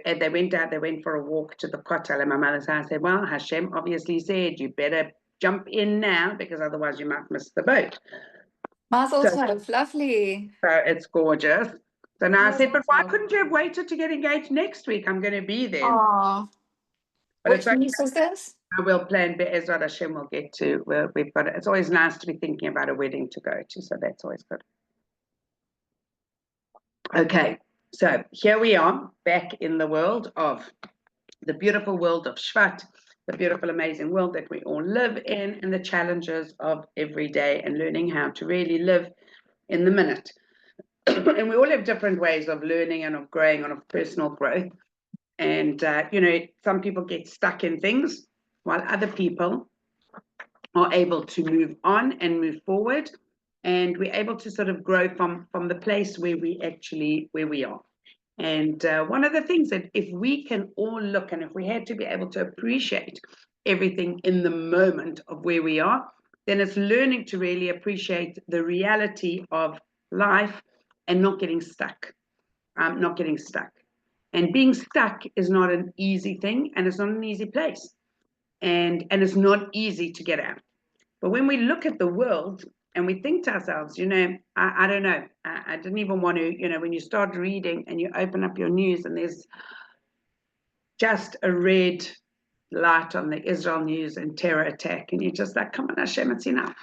and they went out, they went for a walk to the Kotel, and my mother's house said, well, Hashem obviously said, you better jump in now, because otherwise you might miss the boat. Mazel tov, lovely. So it's gorgeous. So now I said, but why Tov. couldn't you have waited to get engaged next week? I'm going to be there. Aww. But Which news is this? I will plan, but Ezra Hashem will get to where we've got it. It's always nice to be thinking about a wedding to go to, so that's always good. Okay, so here we are back in the world of the beautiful world of Shvat, the beautiful, amazing world that we all live in, and the challenges of every day and learning how to really live in the minute. And we all have different ways of learning and of growing and of personal growth. And, you know, some people get stuck in things while other people are able to move on and move forward. And we're able to sort of grow from the place where we are. And one of the things that if we can all look, and if we had to be able to appreciate everything in the moment of where we are, then it's learning to really appreciate the reality of life and not getting stuck. And being stuck is not an easy thing, and it's not an easy place. And it's not easy to get out. But when we look at the world and we think to ourselves, you know, I don't know, I didn't even want to, you know, when you start reading and you open up your news and there's just a red light on the Israel news and terror attack, and you're just like, come on, Hashem, it's enough.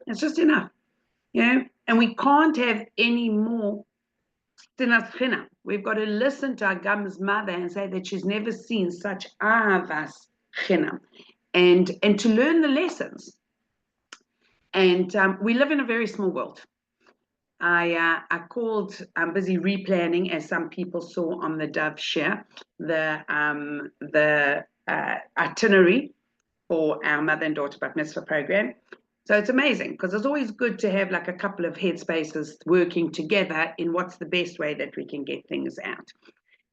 It's just enough, you know, and we can't have any more. We've got to listen to our Gam's mother and say that she's never seen such ahavas chinam, and to learn the lessons. And we live in a very small world. I'm busy replanning, as some people saw on the Dove Share, the itinerary for our mother and daughter bat mitzvah program. So it's amazing, because it's always good to have like a couple of headspaces working together in what's the best way that we can get things out.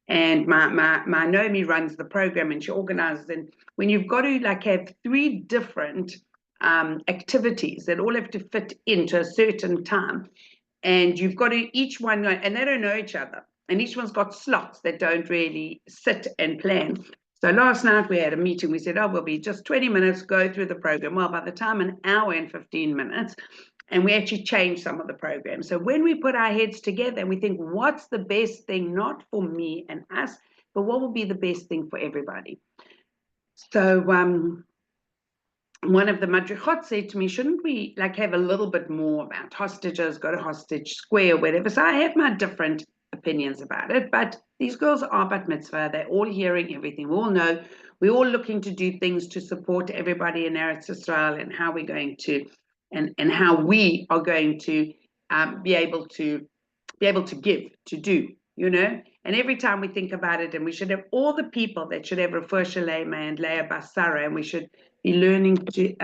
And my Naomi runs the program, and she organizes. And when you've got to like have 3 different activities that all have to fit into a certain time, and you've got to each one, and they don't know each other, and each one's got slots that don't really sit and plan. So last night we had a meeting. We said, oh, we'll be just 20 minutes, go through the program. Well, by the time an hour and 15 minutes, and we actually changed some of the program. So when we put our heads together and we think, what's the best thing, not for me and us, but what will be the best thing for everybody? So one of the madrichot said to me, shouldn't we like have a little bit more about hostages, go to hostage square, whatever. So I have my different opinions about it, but these girls are bat mitzvah. They're all hearing everything. We all know, we're all looking to do things to support everybody in Eretz Israel, and how we're going to, and how we are going to be able to give, to do, you know. And every time we think about it, and we should have all the people that should have Refuah Shalema and Leah Basara, and we should be learning to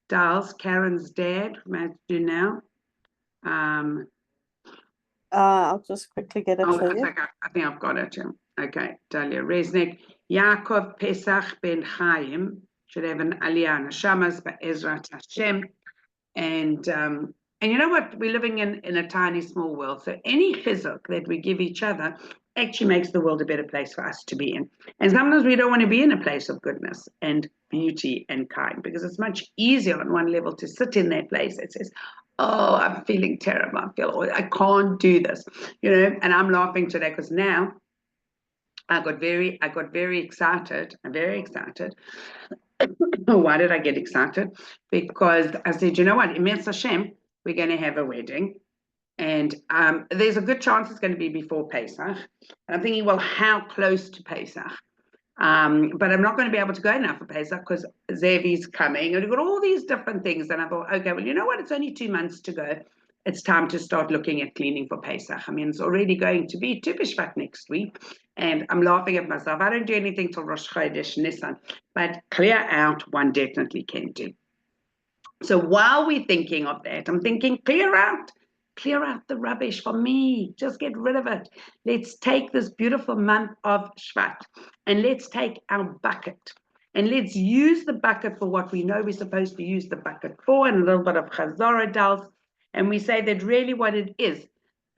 Dals, Karen's dad, what to do now. I'll just quickly get it for you. I think I've got it. Okay, Dalia Reznik, Yaakov Pesach Ben Chaim should have an Aliyah Neshamas Be'ezrat Hashem, and you know what? We're living in a tiny, small world. So any chizuk that we give each other actually makes the world a better place for us to be in. And sometimes we don't want to be in a place of goodness and beauty and kind, because it's much easier on one level to sit in that place that says, oh, I'm feeling terrible. I can't do this, you know. And I'm laughing today because now I got very excited. I'm very excited. Why did I get excited? Because I said, you know what? In Metz Hashem, we're going to have a wedding. And there's a good chance it's going to be before Pesach. And I'm thinking, well, how close to Pesach? But I'm not going to be able to go now for Pesach because Zevi's coming. And we've got all these different things. And I thought, okay, well, you know what? It's only 2 months to go. It's time to start looking at cleaning for Pesach. I mean, it's already going to be Tu B'Shvat next week. And I'm laughing at myself. I don't do anything till Rosh Chodesh Nisan. But clear out, one definitely can do. So while we're thinking of that, I'm thinking, clear out the rubbish for me. Just get rid of it. Let's take this beautiful month of Shvat and let's take our bucket and let's use the bucket for what we know we're supposed to use the bucket for, and a little bit of Chazorah Dals. And we say that really what it is,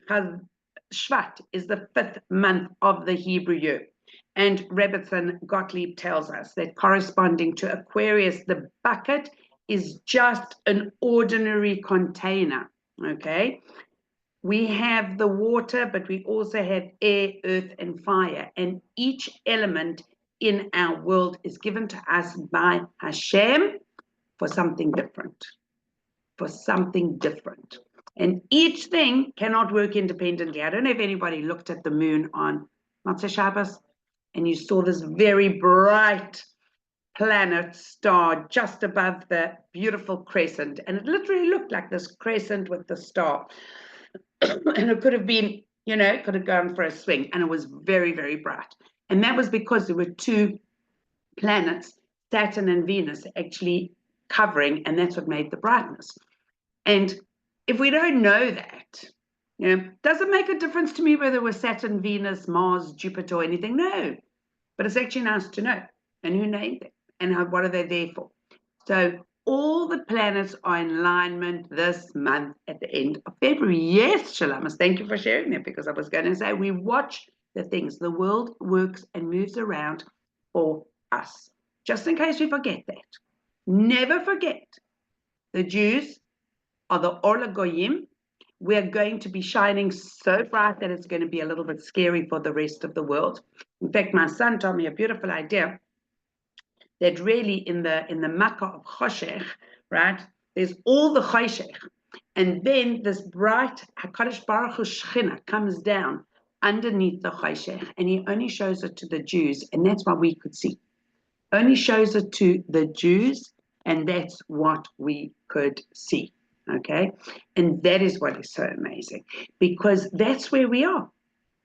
Shvat is the 5th month of the Hebrew year. And Rebbetzen Gottlieb tells us that corresponding to Aquarius, the bucket is just an ordinary container, okay? We have the water, but we also have air, earth, and fire. And each element in our world is given to us by Hashem for something different. For something different. And each thing cannot work independently. I don't know if anybody looked at the moon on Motzei Shabbos, and you saw this very bright planet star just above the beautiful crescent. And it literally looked like this crescent with the star. And it could have been, you know, it could have gone for a swing, and it was very, very bright. And that was because there were two planets, Saturn and Venus, actually covering, and that's what made the brightness. And if we don't know that, you know, does it make a difference to me whether it was Saturn, Venus, Mars, Jupiter, or anything? No. But it's actually nice to know. And who named them? And what are they there for? So all the planets are in alignment this month at the end of February. Yes, Shalamas, thank you for sharing that, because I was going to say we watch the things. The world works and moves around for us. Just in case we forget that. Never forget, the Jews are the Or Goyim. We're going to be shining so bright that it's going to be a little bit scary for the rest of the world. In fact, my son told me a beautiful idea that really in the Makkah of Choshech, right, there's all the Choshech, and then this bright HaKadosh Baruch Hu Shechina comes down underneath the Choshech, and he only shows it to the Jews, and that's what we could see. Only shows it to the Jews, and that's what we could see. Okay, and that is what is so amazing, because that's where we are.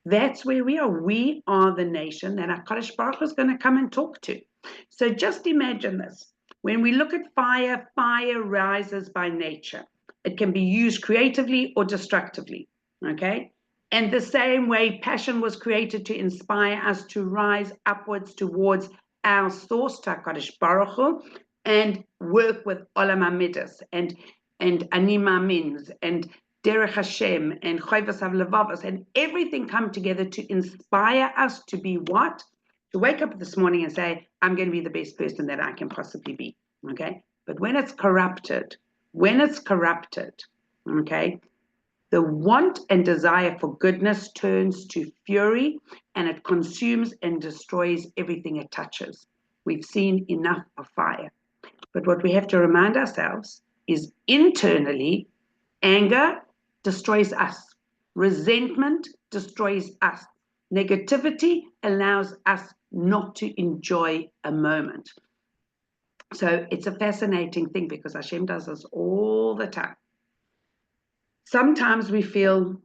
That's where we are. We are the nation that HaKadosh Baruch Hu is going to come and talk to. So just imagine this. When we look at fire, fire rises by nature. It can be used creatively or destructively. Okay, and the same way passion was created to inspire us to rise upwards towards our source, to HaKadosh Baruch Hu, and work with Olam HaMidas and Ani Ma'amins and Derech Hashem and Chayvas HaLevavos, and everything come together to inspire us to be what? To wake up this morning and say, I'm going to be the best person that I can possibly be, okay? But when it's corrupted, okay, the want and desire for goodness turns to fury, and it consumes and destroys everything it touches. We've seen enough of fire. But what we have to remind ourselves is internally, anger destroys us. Resentment destroys us. Negativity allows us not to enjoy a moment. So it's a fascinating thing, because Hashem does this all the time. Sometimes we feel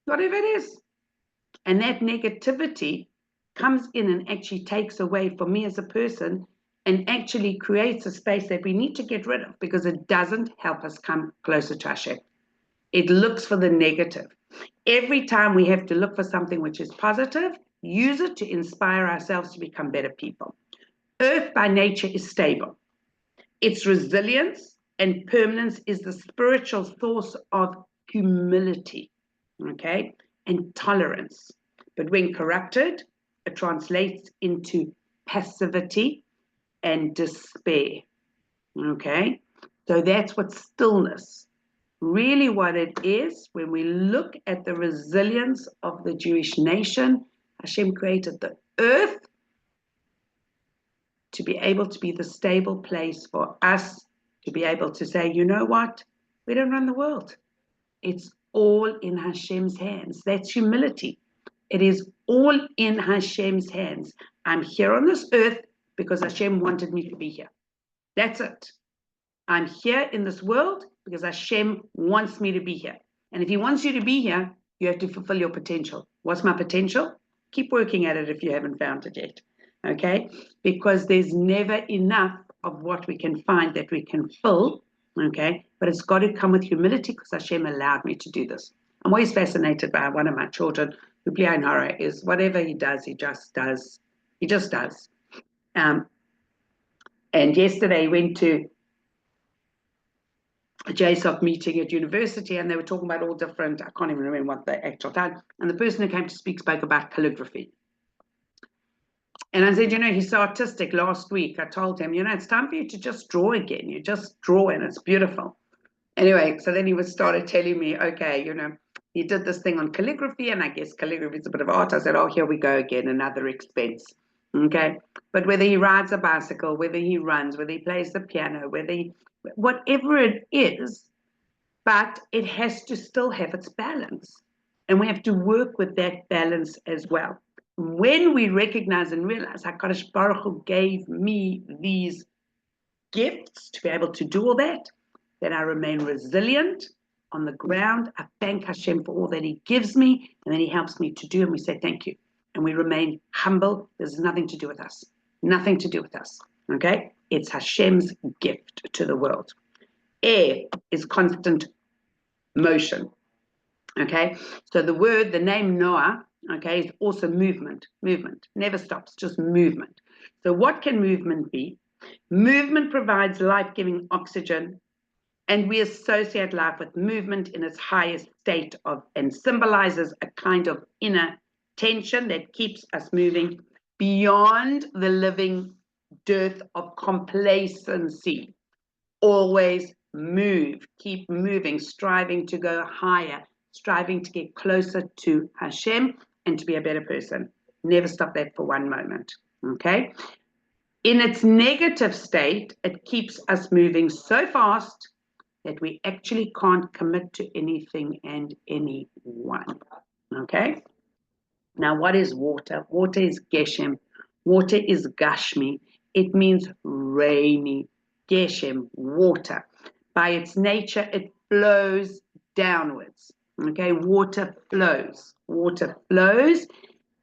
whatever it is, and that negativity comes in and actually takes away from me as a person, and actually creates a space that we need to get rid of, because it doesn't help us come closer to Hashem. It looks for the negative. Every time we have to look for something which is positive, use it to inspire ourselves to become better people. Earth by nature is stable. Its resilience and permanence is the spiritual source of humility, okay, and tolerance. But when corrupted, it translates into passivity and despair, okay? So that's what stillness, really what it is. When we look at the resilience of the Jewish nation, Hashem created the earth to be able to be the stable place for us to be able to say, you know what? We don't run the world. It's all in Hashem's hands. That's humility. It is all in Hashem's hands. I'm here on this earth because Hashem wanted me to be here. That's it. I'm here in this world because Hashem wants me to be here. And if he wants you to be here, you have to fulfill your potential. What's my potential? Keep working at it if you haven't found it yet. Okay? Because there's never enough of what we can find that we can fill. Okay? But it's got to come with humility, because Hashem allowed me to do this. I'm always fascinated by one of my children, who is whatever he does, he just does. He just does. And yesterday he went to a JSOC meeting at university, and they were talking about all different, I can't even remember what the actual time, and the person who came to speak spoke about calligraphy. And I said, he's so artistic. Last week, I told him, it's time for you to just draw again. You just draw and it's beautiful. Anyway, so then he started telling me, okay, he did this thing on calligraphy, and I guess calligraphy is a bit of art. I said, oh, here we go again, another expense. Okay. But whether he rides a bicycle, whether he runs, whether he plays the piano, whatever it is, but it has to still have its balance. And we have to work with that balance as well. When we recognize and realize HaKadosh Baruch Hu gave me these gifts to be able to do all that, then I remain resilient on the ground. I thank Hashem for all that He gives me, and then He helps me to do, and we say thank you. And we remain humble. There's nothing to do with us. Nothing to do with us. Okay? It's Hashem's gift to the world. Air is constant motion. Okay? So the name Noah, okay, is also movement. Movement. Never stops, just movement. So what can movement be? Movement provides life-giving oxygen, and we associate life with movement in its highest state and symbolizes a kind of inner tension that keeps us moving beyond the living dearth of complacency. Always move, keep moving, striving to go higher, striving to get closer to Hashem and to be a better person. Never stop that for one moment, okay? In its negative state, it keeps us moving so fast that we actually can't commit to anything and anyone, okay? Now, what is water? Water is Geshem. Water is Gashmi. It means rainy. Geshem, water. By its nature, it flows downwards, okay? Water flows. Water flows,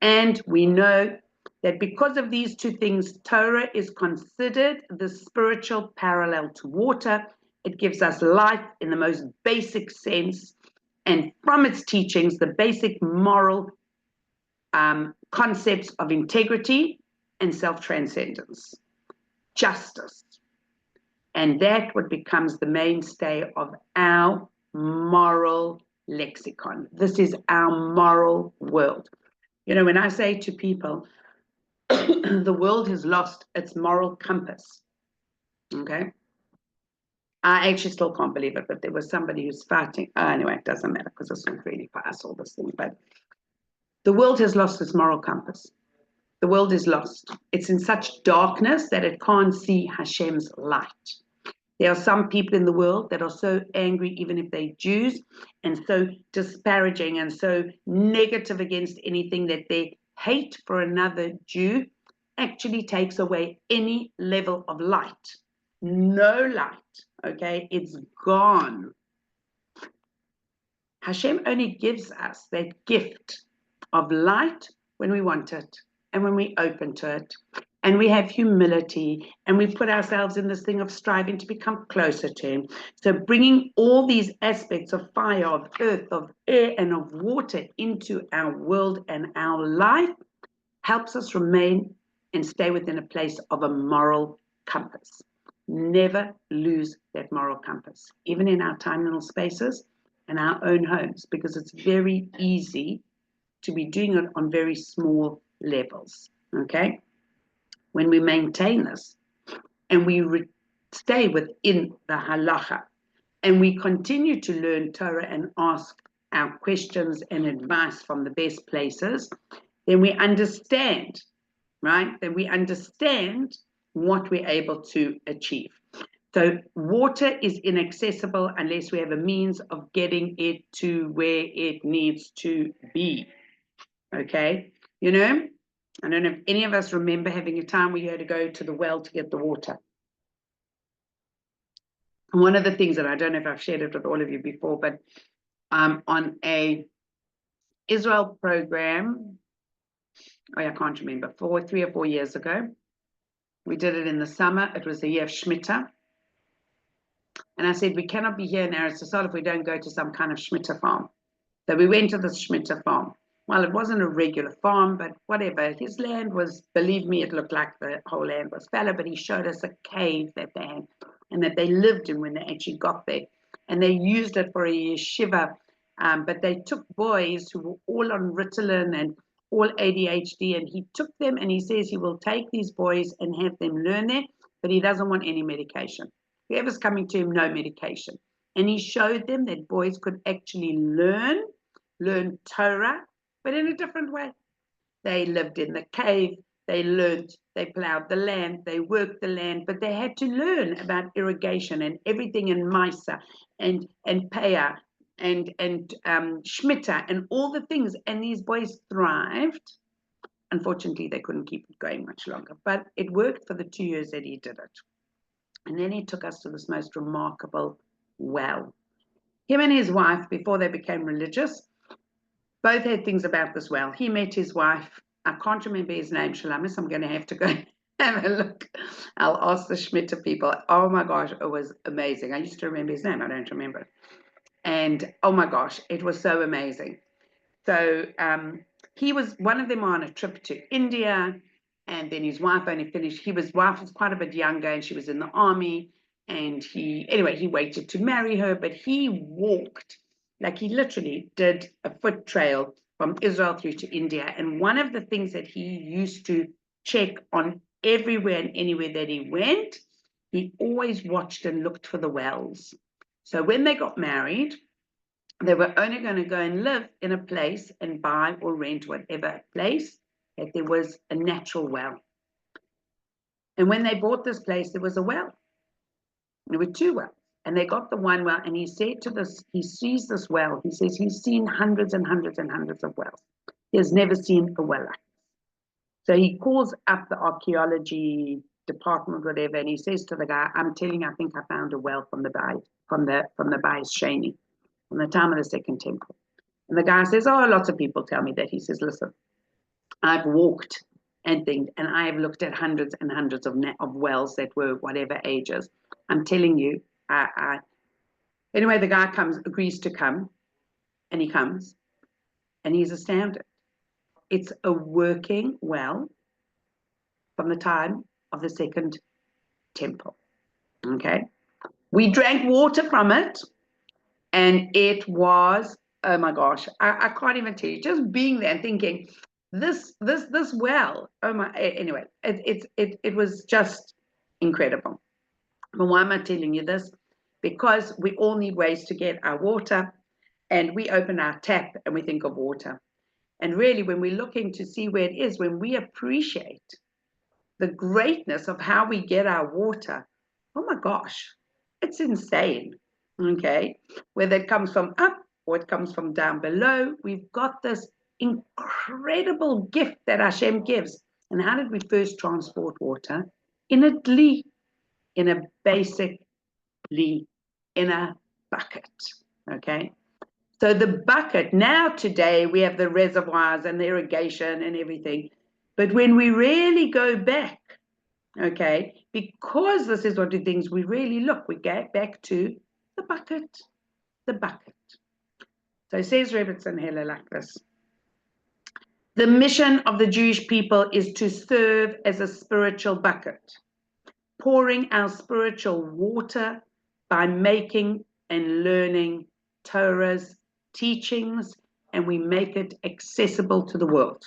and we know that because of these two things, Torah is considered the spiritual parallel to water. It gives us life in the most basic sense, and from its teachings, the basic moral concepts of integrity and self-transcendence, justice. And that what becomes the mainstay of our moral lexicon. This is our moral world. When I say to people, the world has lost its moral compass, okay? I actually still can't believe it, but there was somebody who's fighting. Anyway, it doesn't matter because it's not really for us, all this thing. But the world has lost its moral compass. The world is lost. It's in such darkness that it can't see Hashem's light. There are some people in the world that are so angry, even if they're Jews, and so disparaging and so negative against anything that their hate for another Jew actually takes away any level of light. No light, okay? It's gone. Hashem only gives us that gift of light when we want it and when we open to it. And we have humility, and we put ourselves in this thing of striving to become closer to Him. So bringing all these aspects of fire, of earth, of air, and of water into our world and our life helps us remain and stay within a place of a moral compass. Never lose that moral compass, even in our time-little spaces and our own homes, because it's very easy to be doing it on very small levels, okay? When we maintain this and we stay within the halacha and we continue to learn Torah and ask our questions and advice from the best places, then we understand, right? Then we understand what we're able to achieve. So water is inaccessible unless we have a means of getting it to where it needs to be, okay? I don't know if any of us remember having a time where you had to go to the well to get the water. And one of the things that I don't know if I've shared it with all of you before, but on a Israel program, I can't remember, 3 or 4 years ago, we did it in the summer. It was the year of Shemitah. And I said, we cannot be here in Eretz Yisrael if we don't go to some kind of Shemitah farm. So we went to this Shemitah farm. Well, it wasn't a regular farm, but whatever. His land was, believe me, it looked like the whole land was fallow, but he showed us a cave that they had and that they lived in when they actually got there. And they used it for a yeshiva, but they took boys who were all on Ritalin and all ADHD, and he took them and he says he will take these boys and have them learn there, but he doesn't want any medication. Whoever's coming to him, no medication. And he showed them that boys could actually learn Torah, but in a different way. They lived in the cave, they learned, they plowed the land, they worked the land, but they had to learn about irrigation and everything in Misa and Paya and Shmita and all the things. And these boys thrived. Unfortunately, they couldn't keep it going much longer, but it worked for the 2 years that he did it. And then he took us to this most remarkable well. Him and his wife, before they became religious, both had things about this well. He met his wife. I can't remember his name, Shalamis. I'm going to have to go have a look. I'll ask the Shmita people. Oh my gosh, it was amazing. I used to remember his name. I don't remember it. And oh my gosh, it was so amazing. So he was one of them on a trip to India, and then his wife only finished. His wife was quite a bit younger, and she was in the army. And he waited to marry her, but he walked. Like he literally did a foot trail from Israel through to India. And one of the things that he used to check on everywhere and anywhere that he went, he always watched and looked for the wells. So when they got married, they were only going to go and live in a place and buy or rent whatever place that there was a natural well. And when they bought this place, there was a well. There were 2 wells. And they got the one well, and he said to this, he sees this well. He says he's seen hundreds and hundreds and hundreds of wells. He has never seen a well like this. So he calls up the archaeology department, whatever, and he says to the guy, I'm telling you, I think I found a well from the Bayis Sheni, from the time of the Second Temple. And the guy says, oh, lots of people tell me that. He says, listen, I've walked and things, and I have looked at hundreds and hundreds of wells that were whatever ages. I'm telling you, anyway, the guy agrees to come, and he comes, and he's astounded. It's a working well from the time of the Second Temple. Okay, we drank water from it, and it was, oh my gosh, I can't even tell you. Just being there and thinking, this well, oh my. Anyway, it was just incredible. But why am I telling you this? Because we all need ways to get our water, and we open our tap and we think of water. And really, when we're looking to see where it is, when we appreciate the greatness of how we get our water, oh my gosh, it's insane. Okay, whether it comes from up or it comes from down below, we've got this incredible gift that Hashem gives. And how did we first transport water? In a dli, in a basic dli, in a bucket. Okay, so the bucket, now today we have the reservoirs and the irrigation and everything. But when we really go back, okay, because this is what we things, we really look, we get back to the bucket. So it says Rebbetzen Hela like this. The mission of the Jewish people is to serve as a spiritual bucket, pouring our spiritual water by making and learning Torah's teachings, and we make it accessible to the world.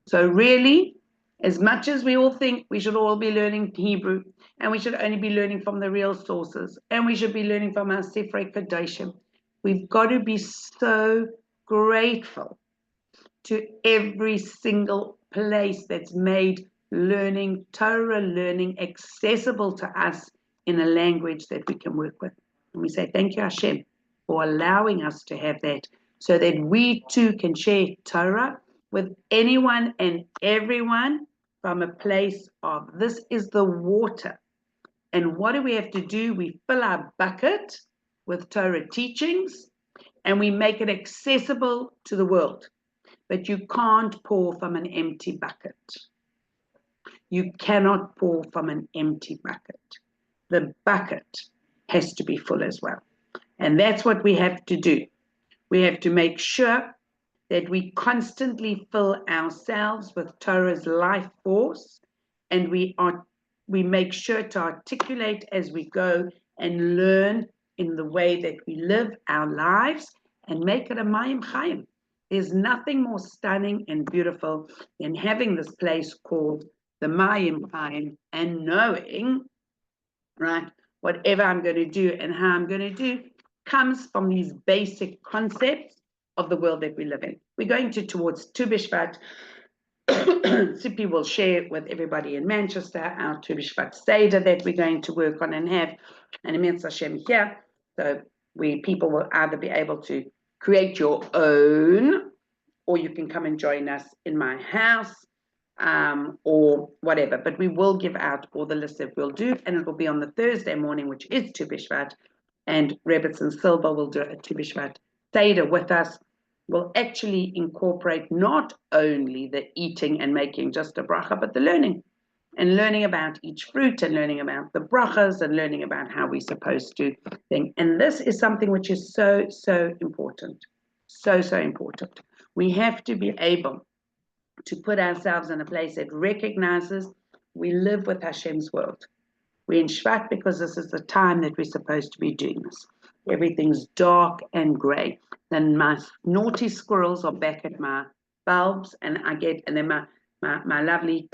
So really, as much as we all think we should all be learning Hebrew, and we should only be learning from the real sources, and we should be learning from our Sifrei Kadoshim, we've got to be so grateful to every single place that's made learning Torah, learning accessible to us in a language that we can work with. And we say, thank you, Hashem, for allowing us to have that, so that we too can share Torah with anyone and everyone from a place of, this is the water. And what do we have to do? We fill our bucket with Torah teachings, and we make it accessible to the world. But you can't pour from an empty bucket. You cannot pour from an empty bucket. The bucket has to be full as well. And that's what we have to do. We have to make sure that we constantly fill ourselves with Torah's life force, and we make sure to articulate as we go and learn in the way that we live our lives, and make it a Mayim Chaim. There's nothing more stunning and beautiful than having this place called the Mayim Chaim and knowing, right, whatever I'm going to do and how I'm going to do comes from these basic concepts of the world that we live in. We're going towards Tu B'Shvat. Sippy will share with everybody in Manchester our Tu B'Shvat Seder that we're going to work on and have an immense Hashem here. So people will either be able to create your own, or you can come and join us in my house, or whatever. But we will give out all the lists that we'll do, and it will be on the Thursday morning, which is Tu B'Shvat, and Rebbetzen Silva will do a Tu B'Shvat Seder with us. Will actually incorporate not only the eating and making just a bracha, but the learning, and learning about each fruit, and learning about the brachas, and learning about how we're supposed to think. And this is something which is so, so important. So, so important. We have to be able to put ourselves in a place that recognizes we live with Hashem's world. We're in Shvat because this is the time that we're supposed to be doing this. Everything's dark and grey. Then my naughty squirrels are back at my bulbs, and then my lovely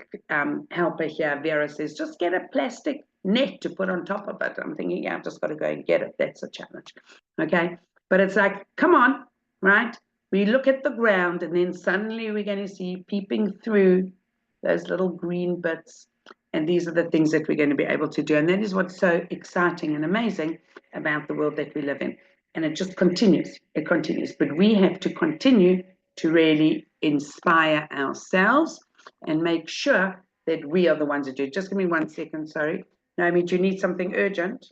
helper here, Vera, says, just get a plastic net to put on top of it. I'm thinking, yeah, I've just got to go and get it. That's a challenge. Okay? But it's like, come on, right? We look at the ground, and then suddenly we're going to see peeping through those little green bits. And these are the things that we're going to be able to do. And that is what's so exciting and amazing about the world that we live in. And it just continues. It continues. But we have to continue to really inspire ourselves and make sure that we are the ones that do it. Just give me 1 second, sorry. Naomi, do you need something urgent?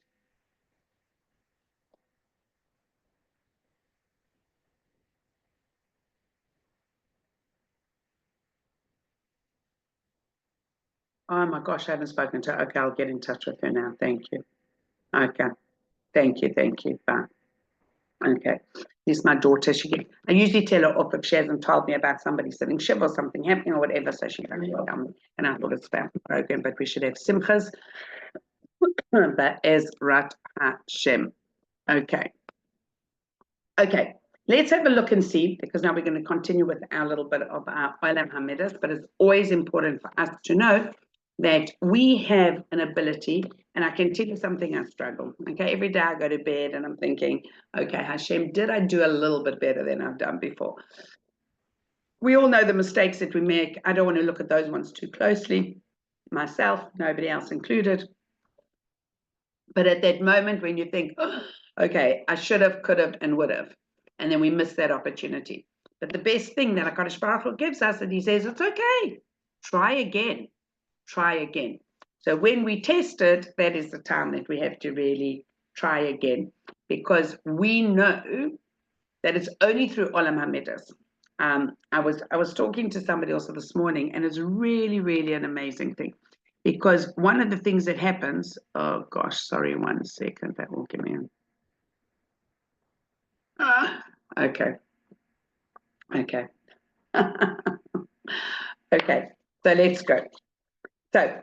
Oh my gosh, I haven't spoken to her. Okay, I'll get in touch with her now. Thank you. Okay. Thank you. Bye. Okay. This is my daughter. I usually tell her off if she hasn't told me about somebody sitting shiv or something happening or whatever, so she can tell me. And I thought it's about the program, but we should have simchas. But Ezrat Hashem. Okay. Let's have a look and see, because now we're going to continue with our little bit of our Olam HaMidas, but it's always important for us to know that we have an ability, and I can tell you something I struggle. Okay, every day I go to bed and I'm thinking, okay, Hashem, did I do a little bit better than I've done before? We all know the mistakes that we make. I don't want to look at those ones too closely, myself, nobody else included. But at that moment when you think, oh, okay, I should have, could have, and would have, and then we miss that opportunity. But the best thing that HaKadosh Baruch Hu gives us, and he says, it's okay, try again. So when we tested, that is the time that we have to really try again, because we know that it's only through Olam HaMidas. I was talking to somebody also this morning, and it's really, really an amazing thing, because one of the things that happens, oh gosh, sorry, 1 second, that will give me okay. Okay, so let's go. So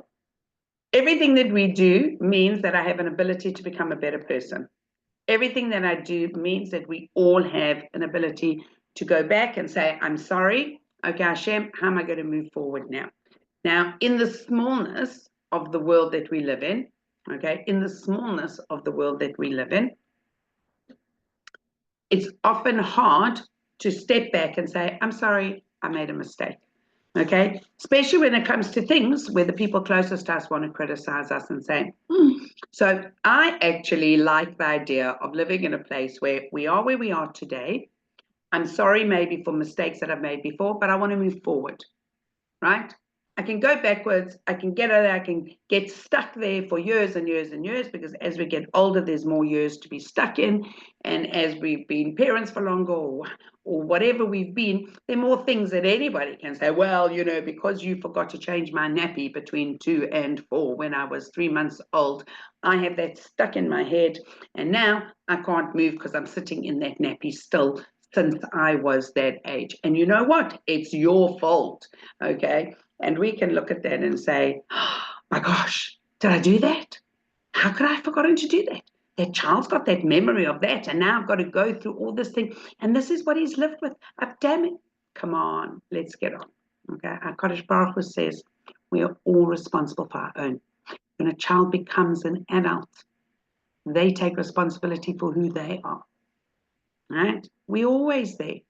everything that we do means that I have an ability to become a better person. Everything that I do means that we all have an ability to go back and say, I'm sorry. Okay, Hashem, how am I going to move forward now? Now, in the smallness of the world that we live in, it's often hard to step back and say, I'm sorry, I made a mistake. Okay, especially when it comes to things where the people closest to us want to criticize us and say, So I actually like the idea of living in a place where we are today. I'm sorry maybe for mistakes that I've made before, but I want to move forward, right? I can go backwards, I can get out there, I can get stuck there for years and years and years, because as we get older, there's more years to be stuck in. And as we've been parents for longer, or whatever we've been, there are more things that anybody can say, well, because you forgot to change my nappy between 2 and 4 when I was 3 months old, I have that stuck in my head, and now I can't move because I'm sitting in that nappy still since I was that age. And you know what? It's your fault, okay? And we can look at that and say, oh my gosh, did I do that? How could I have forgotten to do that? that child's got that memory of that, and now I've got to go through all this thing, and this is what he's lived with. Damn it. Come on, let's get on. Okay, our Kodesh Baruch Hu says we are all responsible for our own. When a child becomes an adult, they take responsibility for who they are. Right? We're always there.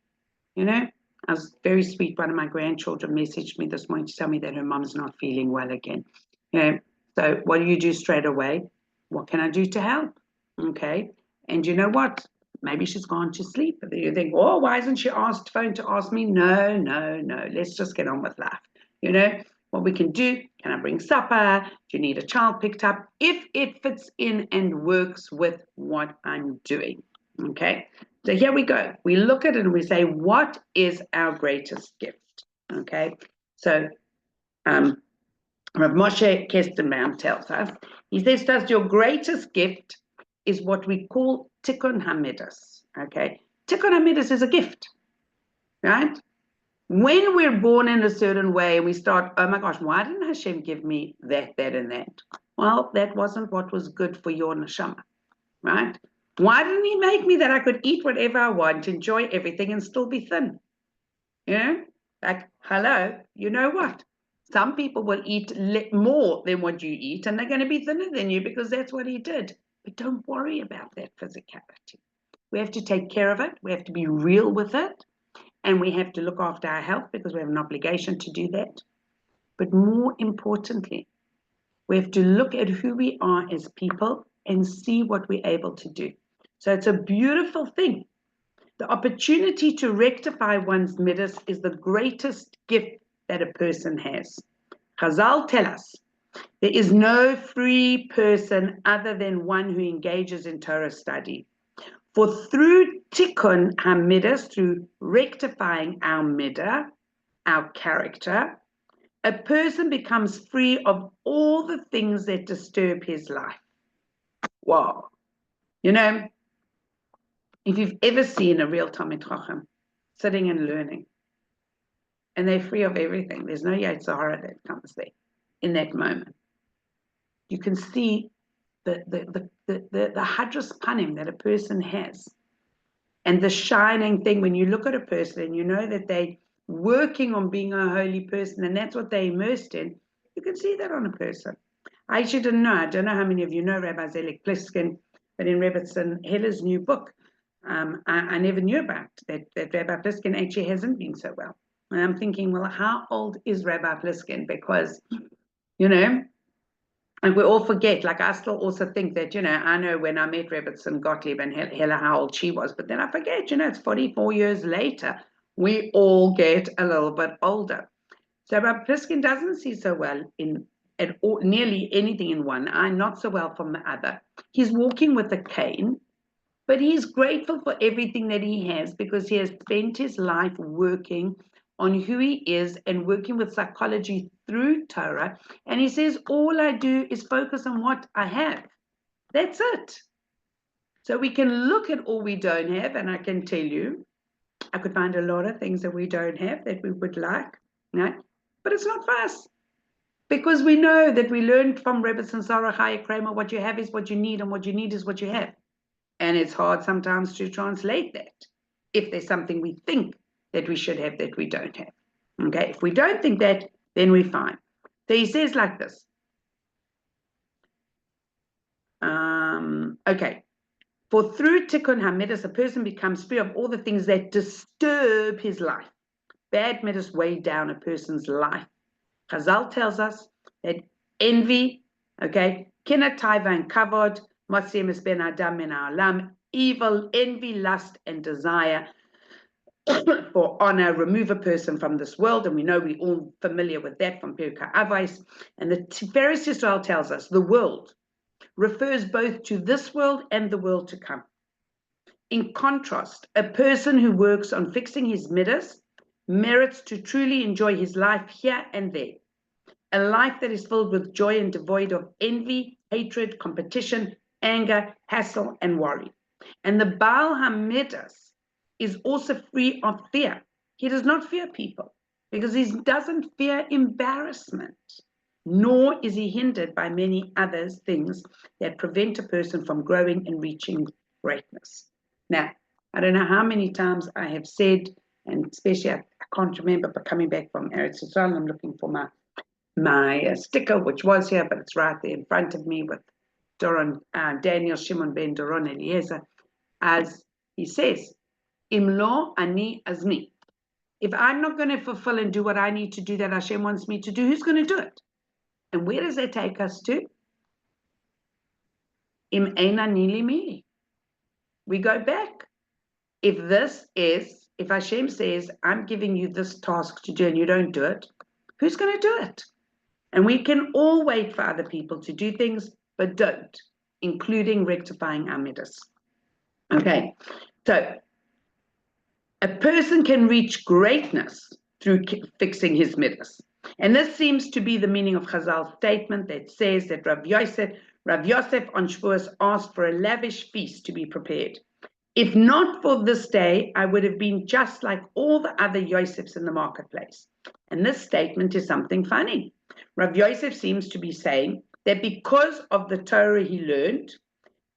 You know, I was very sweet. One of my grandchildren messaged me this morning to tell me that her mom's not feeling well again. You know, so what do you do straight away? What can I do to help? Okay. And you know what? Maybe she's gone to sleep. But then you think, oh, why hasn't she phoned to ask me? No. Let's just get on with life. You know, what we can do, can I bring supper? Do you need a child picked up? If it fits in and works with what I'm doing. Okay. So here we go. We look at it and we say, what is our greatest gift? Okay. So Rav Moshe Kestenbaum tells us, he says to us, your greatest gift is what we call Tikkun HaMidas. Okay. Tikkun HaMidas is a gift, right? When we're born in a certain way, we start, oh my gosh, why didn't Hashem give me that, and that? Well, that wasn't what was good for your neshama, right? Why didn't he make me that I could eat whatever I want, enjoy everything, and still be thin? You know, like, hello, you know what? Some people will eat more than what you eat, and they're going to be thinner than you because that's what he did. But don't worry about that physicality. We have to take care of it. We have to be real with it. And we have to look after our health because we have an obligation to do that. But more importantly, we have to look at who we are as people and see what we're able to do. So it's a beautiful thing. The opportunity to rectify one's midas is the greatest gift that a person has. Chazal tell us, there is no free person other than one who engages in Torah study. For through tikkun hamidas, through rectifying our midah, our character, a person becomes free of all the things that disturb his life. Wow. You know, if you've ever seen a real Talmid Chacham sitting and learning, and they're free of everything, there's no Yetzer Hara that comes there in that moment. You can see the hadras panim that a person has, and the shining thing when you look at a person and you know that they're working on being a holy person, and that's what they're immersed in. You can see that on a person. I actually didn't know. I don't know how many of you know Rabbi Zelik Pliskin, but in Rebbetzen Heller's new book, I never knew about that Rabbi Pliskin actually hasn't been so well. And I'm thinking, well, how old is Rabbi Pliskin? Because, you know, and we all forget, like I still also think that, you know, I know when I met Rebbetzen Gottlieb and Hella how old she was, but then I forget, you know, it's 44 years later. We all get a little bit older. So Rabbi Pliskin doesn't see so well at all, nearly anything in one eye, not so well from the other. He's walking with a cane, but he's grateful for everything that he has because he has spent his life working on who he is and working with psychology through Torah. And he says, all I do is focus on what I have. That's it. So we can look at all we don't have, and I can tell you, I could find a lot of things that we don't have that we would like, right? But it's not for us. Because we know that we learned from Rebbetzen Sarah Chaya Kramer, what you have is what you need, and what you need is what you have. And it's hard sometimes to translate that if there's something we think that we should have that we don't have. Okay, if we don't think that, then we're fine. So he says like this. Okay. For through tikkun hamidas, a person becomes free of all the things that disturb his life. Bad midas weigh down a person's life. Chazal tells us that envy, okay, kinat taiva and kavod, motzim es ben adam min ha'olam, evil, envy, lust, and desire for honor remove a person from this world, and we know we're all familiar with that from Pirkei Avos. And the Tiferes Yisrael tells us the world refers both to this world and the world to come. In contrast, a person who works on fixing his midas merits to truly enjoy his life here and there. A life that is filled with joy and devoid of envy, hatred, competition, anger, hassle, and worry. And the Baal HaMidas is also free of fear. He does not fear people because he doesn't fear embarrassment. nor is he hindered by many other things that prevent a person from growing and reaching greatness. Now, I don't know how many times I have said, and especially I can't remember, but coming back from Eretz Yisrael, I'm looking for my sticker, which was here, but it's right there in front of me with Daniel Shimon ben Doron Eliezer, as he says, Im lo ani azmi. If I'm not going to fulfill and do what I need to do that Hashem wants me to do, who's going to do it? And where does that take us to? Im ein ani li mi. We go back. If Hashem says, I'm giving you this task to do and you don't do it, who's going to do it? And we can all wait for other people to do things, but don't, including rectifying our midas. Okay, so a person can reach greatness through fixing his midas. And this seems to be the meaning of Chazal's statement that says that Rav Yosef on Shavuos asked for a lavish feast to be prepared. If not for this day, I would have been just like all the other Yosefs in the marketplace. And this statement is something funny. Rav Yosef seems to be saying that because of the Torah he learned,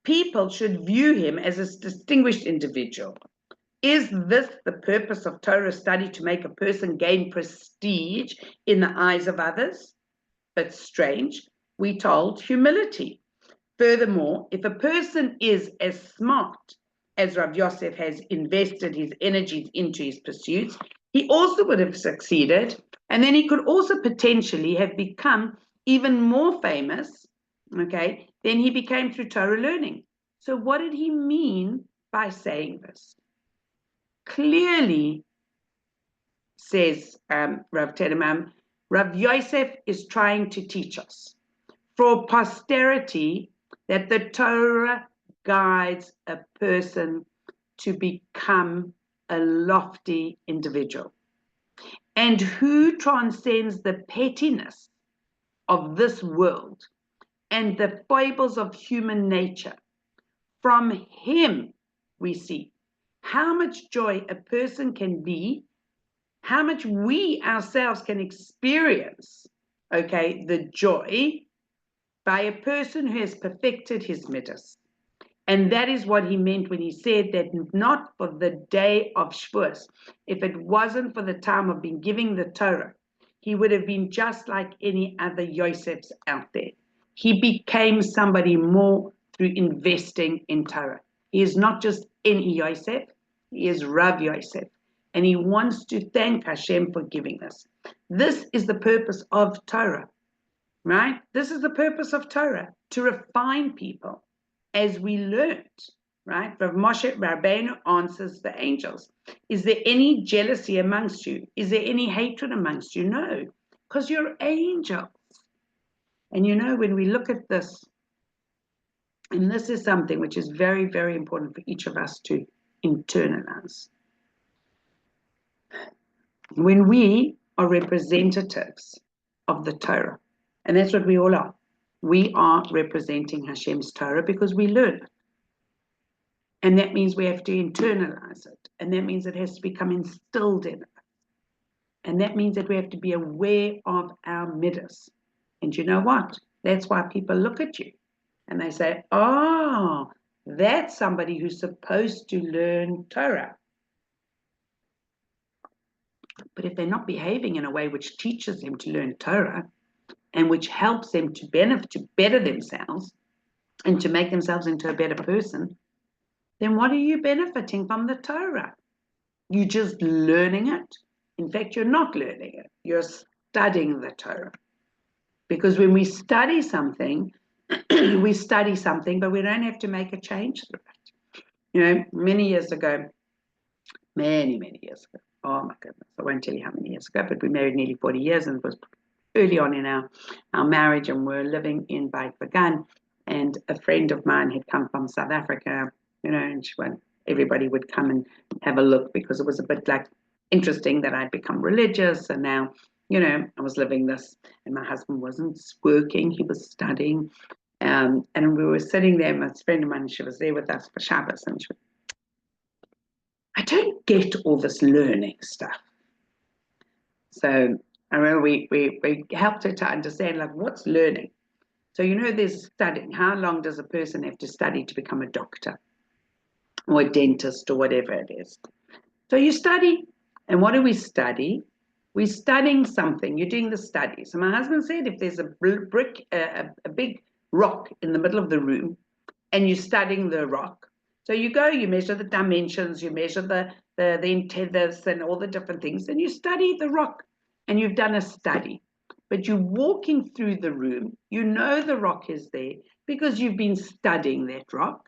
people should view him as a distinguished individual. Is this the purpose of Torah study, to make a person gain prestige in the eyes of others? But strange, we told humility. Furthermore, if a person is as smart as Rav Yosef has invested his energies into his pursuits, he also would have succeeded, and then he could also potentially have become even more famous, okay, than he became through Torah learning. So what did he mean by saying this? Clearly, says Rav Tedemam, Rav Yosef is trying to teach us for posterity that the Torah guides a person to become a lofty individual, and who transcends the pettiness of this world and the foibles of human nature. From him we see how much joy a person can be, how much we ourselves can experience, okay, the joy by a person who has perfected his midas. And that is what he meant when he said that not for the day of Shavuos, if it wasn't for the time of being giving the Torah, he would have been just like any other Yosefs out there. He became somebody more through investing in Torah. He is not just any Yosef, he is Rav Yosef. And he wants to thank Hashem for giving us. This is the purpose of Torah, right? This is the purpose of Torah, to refine people as we learned, right? Rav Moshe Rabbeinu answers the angels. Is there any jealousy amongst you? Is there any hatred amongst you? No, because you're angels. And you know, when we look at this, and this is something which is very, very important for each of us to internalize. When we are representatives of the Torah, and that's what we all are, we are representing Hashem's Torah because we learn it. And that means we have to internalize it. And that means it has to become instilled in us. And that means that we have to be aware of our midas. And you know what? That's why people look at you and they say, oh, that's somebody who's supposed to learn Torah. But if they're not behaving in a way which teaches them to learn Torah and which helps them to benefit, to better themselves and to make themselves into a better person, then what are you benefiting from the Torah? You're just learning it. In fact, you're not learning it. You're studying the Torah. Because when we study something, we study something, but we don't have to make a change through it. You know, many years ago, many years ago, oh my goodness, I won't tell you how many years ago, but we married nearly 40 years, and it was early on in our marriage, and we're living in Beit Vegan, and a friend of mine had come from South Africa, you know, and everybody would come and have a look, because it was a bit like interesting that I'd become religious, and now, you know, I was living this, and my husband wasn't working, he was studying, and we were sitting there, my friend of mine, she was there with us for Shabbos, and she was, I don't get all this learning stuff. So And well, we helped her to understand, like, what's learning. So, there's studying. How long does a person have to study to become a doctor or a dentist or whatever it is? So you study. And what do we study? We're studying something. You're doing the study. So my husband said, if there's a big rock in the middle of the room and you're studying the rock, so you go, you measure the dimensions, you measure the tethers and all the different things, and you study the rock, and you've done a study. But you're walking through the room, you know the rock is there because you've been studying that rock,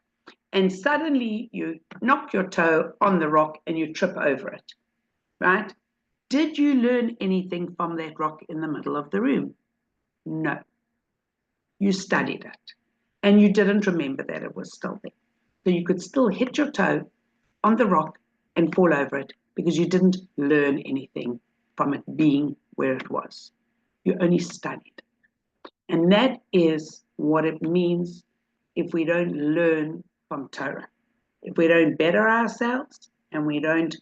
and suddenly you knock your toe on the rock and you trip over it, right? Did you learn anything from that rock in the middle of the room? No. You studied it, and you didn't remember that it was still there. So you could still hit your toe on the rock and fall over it because you didn't learn anything from it being where it was. You only studied. And that is what it means if we don't learn from Torah. If we don't better ourselves and we don't,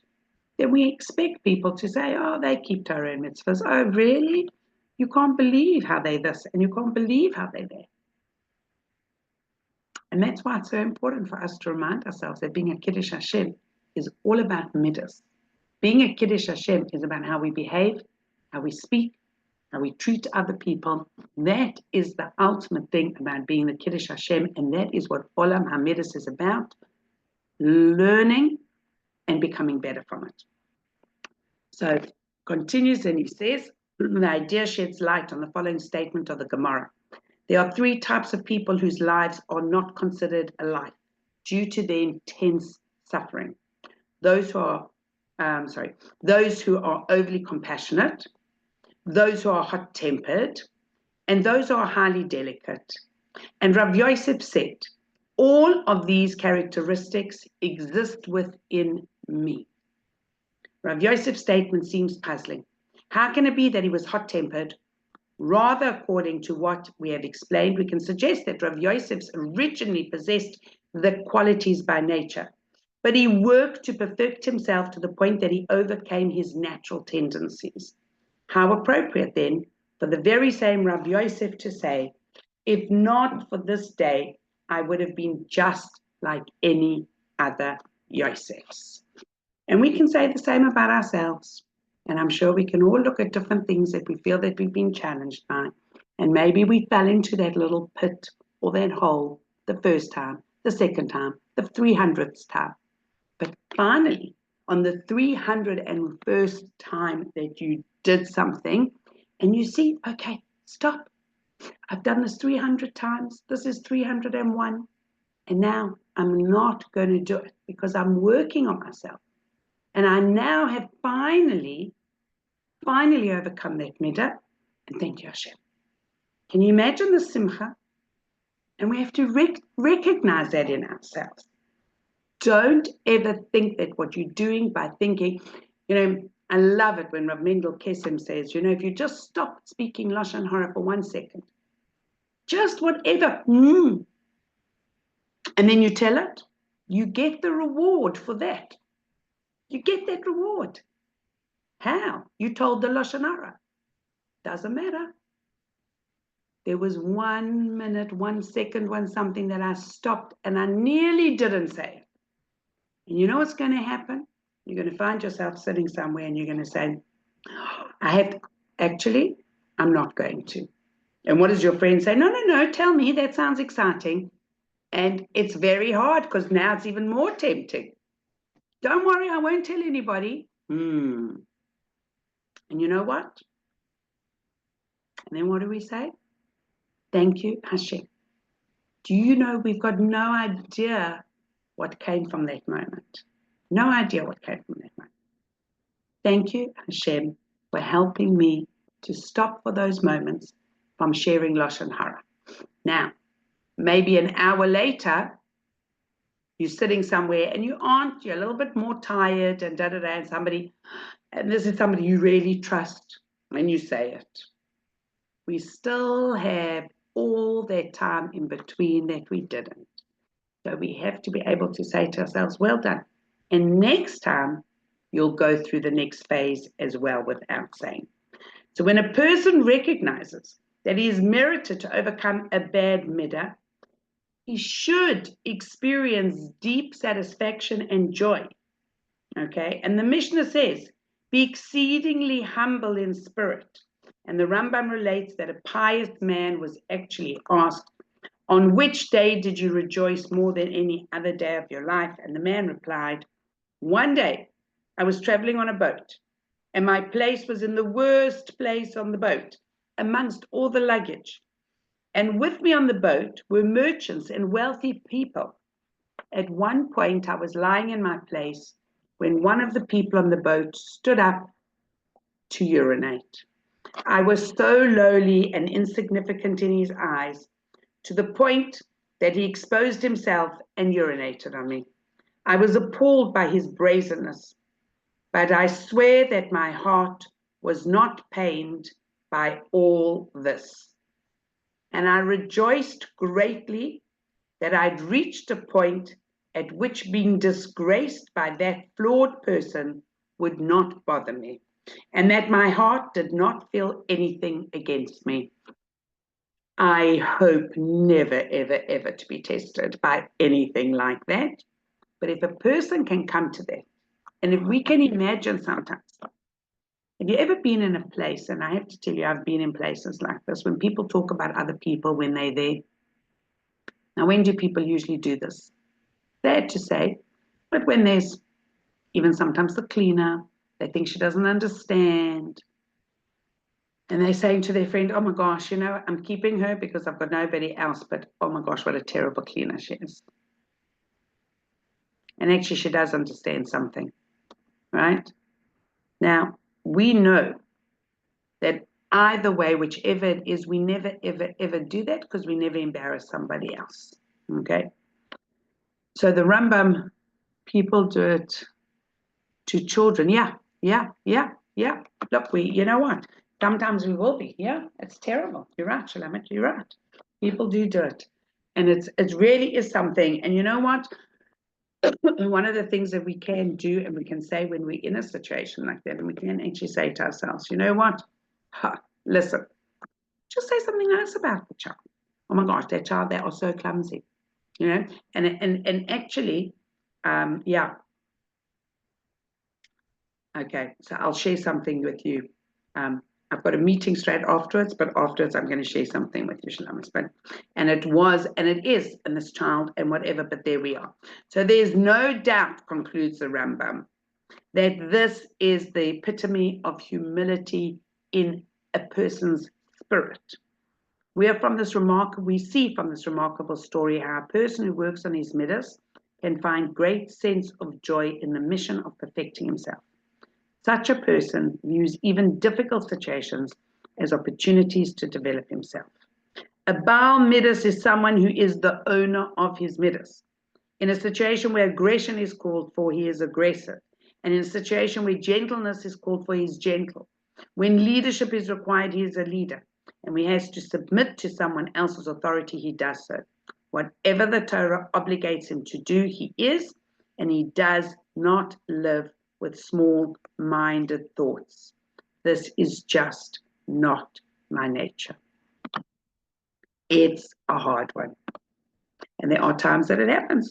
then we expect people to say, oh, they keep Torah and mitzvahs. Oh, really? You can't believe how they this and you can't believe how they that. And that's why it's so important for us to remind ourselves that being a Kiddush Hashem is all about midas. Being a Kiddush Hashem is about how we behave, how we speak, how we treat other people. That is the ultimate thing about being the Kiddush Hashem, and that is what Olam HaMidas is about, learning and becoming better from it. So continues and he says, the idea sheds light on the following statement of the Gemara. There are three types of people whose lives are not considered a life due to their intense suffering. Those who are overly compassionate, those who are hot-tempered, and those who are highly delicate. And Rav Yosef said, all of these characteristics exist within me. Rav Yosef's statement seems puzzling. How can it be that he was hot-tempered? Rather, according to what we have explained, we can suggest that Rav Yosef originally possessed the qualities by nature, but he worked to perfect himself to the point that he overcame his natural tendencies. How appropriate then for the very same Rav Yosef to say, if not for this day, I would have been just like any other Yosefs. And we can say the same about ourselves. And I'm sure we can all look at different things that we feel that we've been challenged by. And maybe we fell into that little pit or that hole the first time, the second time, the 300th time. But finally, on the 301st time that you did something, and you see, okay, stop. I've done this 300 times. This is 301. And now I'm not going to do it because I'm working on myself. And I now have finally overcome that midah. And thank you, Hashem. Can you imagine the simcha? And we have to recognize that in ourselves. Don't ever think that what you're doing by thinking, I love it when Rav Mendel Kesem says, if you just stop speaking Lashon Hara for 1 second, just whatever, and then you tell it, you get the reward for that. You get that reward. How? You told the Lashon Hara. Doesn't matter. There was 1 minute, 1 second, one something that I stopped and I nearly didn't say it. And you know what's going to happen? You're going to find yourself sitting somewhere and you're going to say, I'm not going to. And what does your friend say? No, tell me, that sounds exciting. And it's very hard because now it's even more tempting. Don't worry, I won't tell anybody. And you know what? And then what do we say? Thank you, Hashem. Do you know we've got no idea what came from that moment? No idea what came from that moment. Thank you, Hashem, for helping me to stop for those moments from sharing Lashon Hara. Now, maybe an hour later, you're sitting somewhere and you're a little bit more tired and and this is somebody you really trust, and you say it. We still have all that time in between that we didn't. So we have to be able to say to ourselves, well done. And next time, you'll go through the next phase as well without saying. So when a person recognizes that he is merited to overcome a bad midah, he should experience deep satisfaction and joy. Okay, and the Mishnah says, be exceedingly humble in spirit. And the Rambam relates that a pious man was actually asked, on which day did you rejoice more than any other day of your life? And the man replied, one day I was traveling on a boat, and my place was in the worst place on the boat, amongst all the luggage. And with me on the boat were merchants and wealthy people. At one point, I was lying in my place when one of the people on the boat stood up to urinate. I was so lowly and insignificant in his eyes, to the point that he exposed himself and urinated on me. I was appalled by his brazenness, but I swear that my heart was not pained by all this. And I rejoiced greatly that I'd reached a point at which being disgraced by that flawed person would not bother me, and that my heart did not feel anything against me. I hope never, ever, ever to be tested by anything like that. But if a person can come to that, and if we can imagine sometimes, have you ever been in a place, and I have to tell you, I've been in places like this, when people talk about other people when they're there. Now, when do people usually do this? Sad to say, but when there's even sometimes the cleaner, they think she doesn't understand. And they're saying to their friend, oh my gosh, you know, I'm keeping her because I've got nobody else, but oh my gosh, what a terrible cleaner she is. And actually she does understand something, right? Now, we know that either way, whichever it is, we never, ever, ever do that because we never embarrass somebody else, okay? So the Rambam, people do it to children. Yeah. Look, you know what? Sometimes we will be. Yeah, it's terrible. You're right, Shalamet, you're right. People do it. And it really is something. And you know what? One of the things that we can do and we can say when we're in a situation like that, and we can actually say to ourselves, you know what? Listen, just say something nice about the child. Oh my gosh, that child, they are so clumsy. You know, and actually, yeah. Okay, so I'll share something with you. I've got a meeting straight afterwards, but afterwards I'm going to share something with you, Shalamis. And it was, and it is in this child and whatever, but there we are. So there's no doubt, concludes the Rambam, that this is the epitome of humility in a person's spirit. We see from this remarkable story how a person who works on his midas can find great sense of joy in the mission of perfecting himself. Such a person views even difficult situations as opportunities to develop himself. A Baal Midas is someone who is the owner of his Midas. In a situation where aggression is called for, he is aggressive. And in a situation where gentleness is called for, he is gentle. When leadership is required, he is a leader. And when he has to submit to someone else's authority, he does so. Whatever the Torah obligates him to do, he is, and he does not live with small-minded thoughts. This is just not my nature. It's a hard one. And there are times that it happens.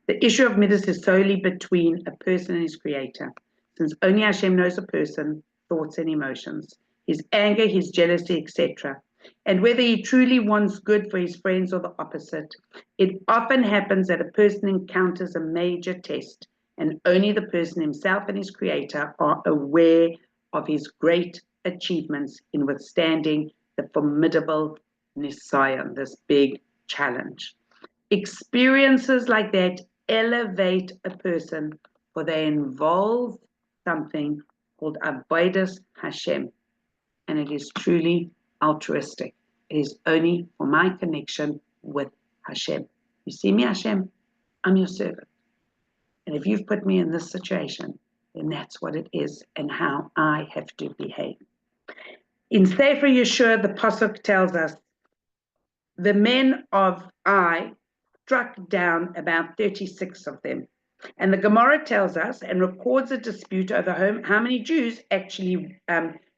The issue of midas is solely between a person and his creator, since only Hashem knows a person, thoughts and emotions, his anger, his jealousy, etc. And whether he truly wants good for his friends or the opposite, it often happens that a person encounters a major test, and only the person himself and his creator are aware of his great achievements in withstanding the formidable Nisayan, this big challenge. Experiences like that elevate a person, for they involve something called Avodas Hashem, and it is truly altruistic. It is only for my connection with Hashem. You see me, Hashem? I'm your servant. And if you've put me in this situation, then that's what it is and how I have to behave. In Sefer Yeshua, the Pasuk tells us, the men of Ai struck down about 36 of them. And the Gemara tells us and records a dispute over how many Jews actually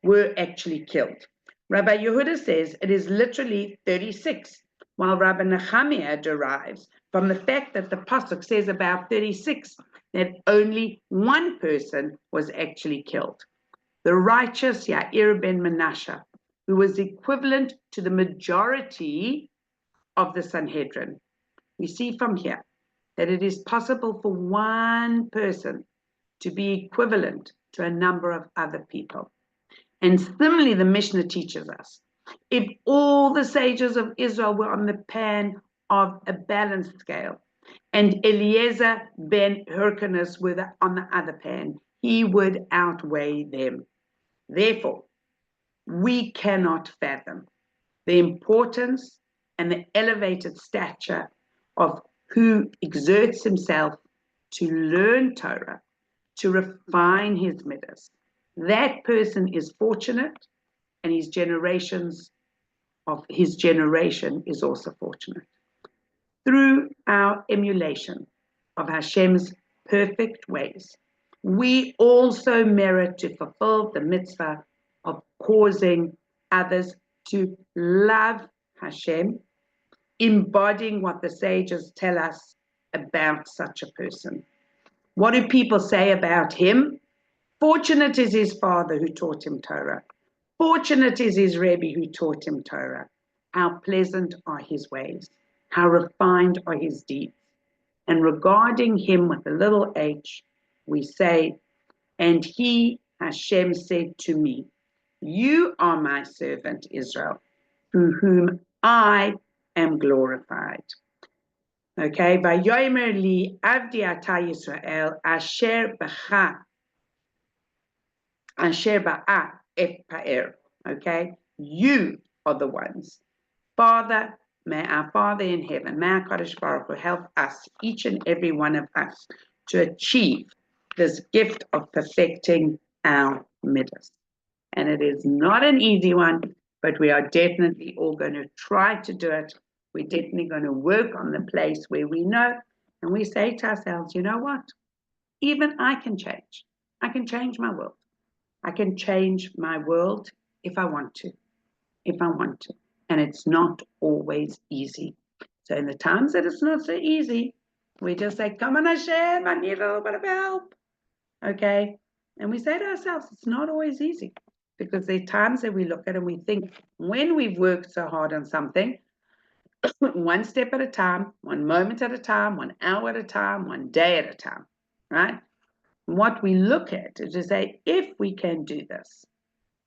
were actually killed. Rabbi Yehuda says it is literally 36, while Rabbi Nehemiah derives from the fact that the pasuk says about 36, that only one person was actually killed. The righteous Yair ben Menashe, who was equivalent to the majority of the Sanhedrin. We see from here that it is possible for one person to be equivalent to a number of other people. And similarly, the Mishnah teaches us, if all the sages of Israel were on the pan of a balanced scale, and Eliezer ben Hyrcanus were on the other pan, he would outweigh them. Therefore, we cannot fathom the importance and the elevated stature of who exerts himself to learn Torah, to refine his midas. That person is fortunate, and his generation is also fortunate. Through our emulation of Hashem's perfect ways, we also merit to fulfill the mitzvah of causing others to love Hashem, embodying what the sages tell us about such a person. What do people say about him? Fortunate is his father who taught him Torah. Fortunate is his Rebbe who taught him Torah. How pleasant are his ways. How refined are his deeds. And regarding him with a little h, we say, and he, Hashem, said to me, you are my servant Israel, through whom I am glorified. Okay, Vayomer li avdi ata Yisrael asher ba'a et pa'er. Okay, you are the ones. Father, may our Father in heaven, may our Kadosh Baruch Hu help us, each and every one of us, to achieve this gift of perfecting our midas. And it is not an easy one, but we are definitely all going to try to do it. We're definitely going to work on the place where we know, and we say to ourselves, you know what? Even I can change. I can change my world. I can change my world if I want to. If I want to. And it's not always easy. So in the times that it's not so easy, we just say, come on Hashem, I need a little bit of help. Okay? And we say to ourselves, it's not always easy. Because there are times that we look at and we think, when we've worked so hard on something, one step at a time, 1 moment at a time, 1 hour at a time, 1 day at a time, right? What we look at is to say, if we can do this,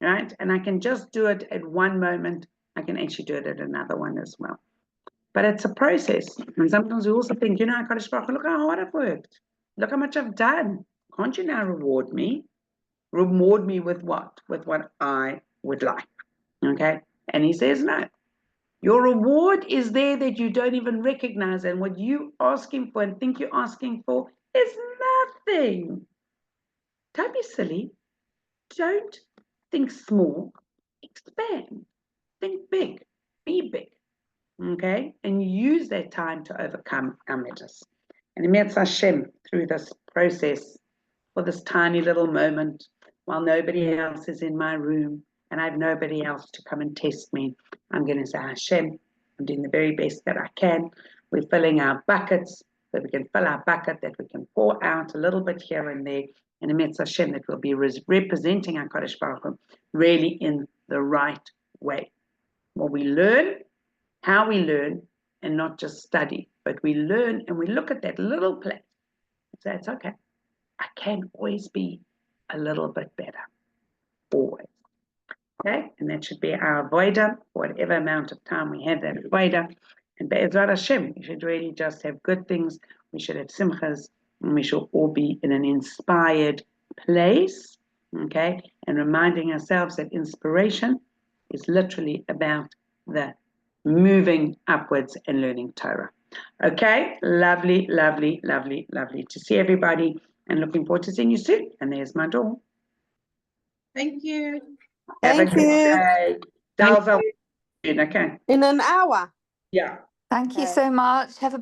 right? And I can just do it at one moment, I can actually do it at another one as well. But it's a process. And sometimes we also think, you know, Kadosh Baruch Hu, look how hard I've worked. Look how much I've done. Can't you now reward me? Reward me with what? With what I would like. Okay? And he says, no. Your reward is there that you don't even recognize. And what you asking for and think you're asking for is nothing. Don't be silly. Don't think small. Expand. Think big. Be big. Okay? And use that time to overcome our midas. And Emetz Hashem, through this process, for this tiny little moment, while nobody else is in my room and I have nobody else to come and test me, I'm going to say, Hashem, I'm doing the very best that I can. We're filling our buckets, so we can fill our bucket, that we can pour out a little bit here and there, and Emetz Hashem, that will be representing our Kadosh Baruch Hu really in the right way. What we learn, how we learn, and not just study, but we learn and we look at that little place and say, it's okay. I can always be a little bit better. Always. Okay? And that should be our avoider, whatever amount of time we have that avoider. And Be'ezrat Hashem, we should really just have good things. We should have simchas, and we should all be in an inspired place. Okay? And reminding ourselves that inspiration is literally about the moving upwards and learning Torah. Okay? Lovely, lovely, lovely, lovely to see everybody. And looking forward to seeing you soon. And there's my door. Thank you. Have a Thank good you. day. Thank Dal's okay. In an hour. Yeah. Thank you Okay. so much. Have a